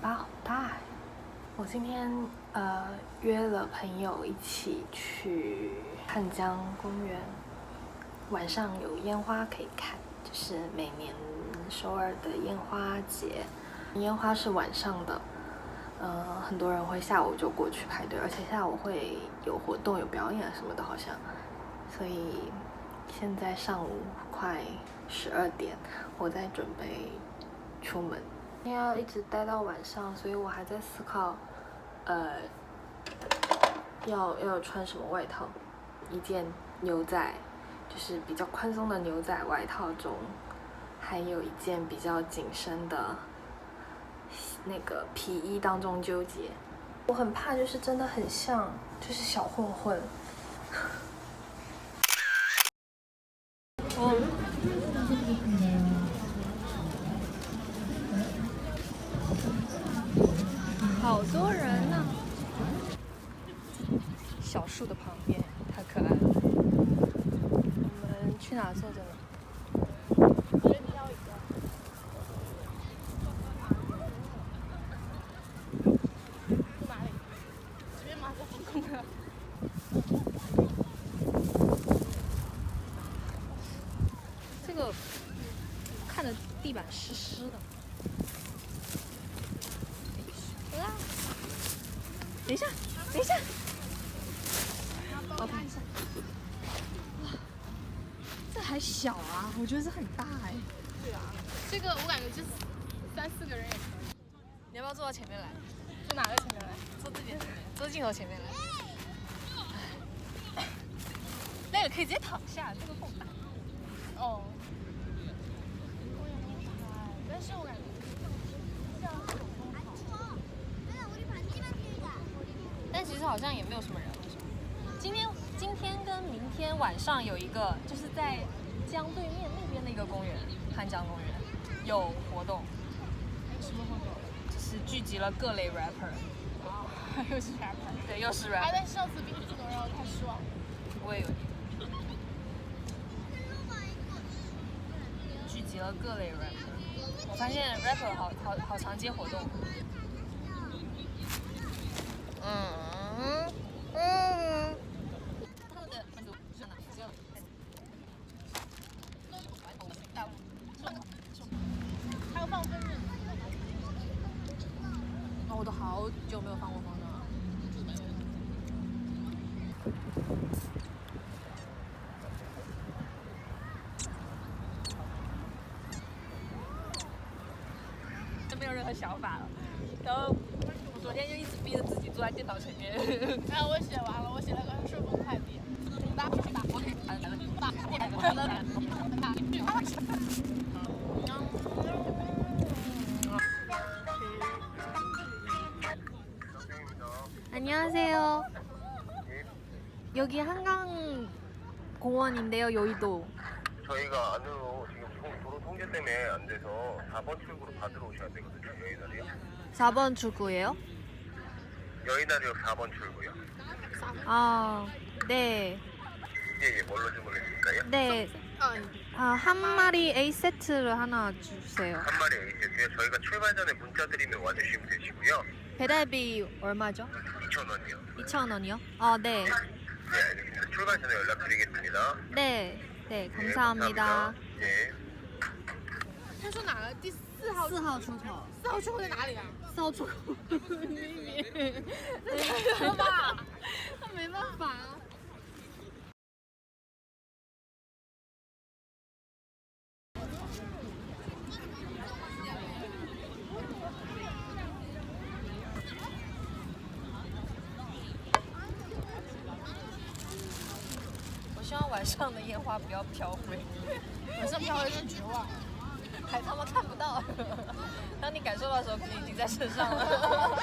巴好大哎！我今天约了朋友一起去汉江公园，晚上有烟花可以看，就是每年首尔的烟花节，烟花是晚上的，很多人会下午就过去排队，而且下午会有活动、有表演什么的，好像。所以现在上午快12点，我在准备出门。今天要一直待到晚上，所以我还在思考，要穿什么外套。一件牛仔，就是比较宽松的牛仔外套中，还有一件比较紧身的那个皮衣当中纠结。我很怕，就是真的很像，就是小混混。好多人呢、小树的旁边，太可爱了。我们去哪坐着呢？我觉得你要一个。去哪里？这边吗？这公园。这个看着地板湿湿的。等一下，等一下。我看一下。哇，这还小啊，我觉得这很大哎。对啊，这个我感觉就是3、4个人也可以。你要不要坐到前面来？坐哪个前面来？坐这边前面，坐镜头前面来。那个可以直接躺下，这个够大。哦。但是我感觉。但其实好像也没有什么人。今天跟明天晚上有一个，就是在江对面那边的一个公园，汉江公园有活动。什么活动？就是聚集了各类 rapper。又是 rapper。对，又是 rapper。但是上次比你这种让我太失望了。我也有点。聚集了各类 rapper。我发现 rapper 好常接活动。还有放风筝。哦，我都好久没有放过风筝了。就没有任何想法了。然后我昨天就一直逼着自己坐在电脑前面。我写完了，我写了个顺丰快递。안녕하세요. 여기 한강 공원인데요, 여의도. 저희가 안으로 지금 도로 통제 때문에 안 돼서 4번 출구로 받으러 오셔야 되거든요. 여의나루요. 4번 출구예요? 여의나루역 4번 출구요. 아, 네. 예, 뭘로 주문해드릴까요? 네. 한 마리 A 세트를 하나 주세요. 한 마리 A세트요. 저희가 출발 전에 문자 드리면 와주시면 되시고요. 배달비 얼마죠? 2,000원이요. 2,000원이요? 아, 네. 네, 알겠습니다. 출발 전에 연락드리겠습니다. 네. 네, 감사합니다. 예. 他说哪个？第4号。 4号出口。 4号出口在哪里啊4号出口。太了吧？他没办法啊。我希望晚上的烟花不要飘飞，晚上飘有点绝望。还他妈看不到。当你感受到的时候，可能已经在身上了。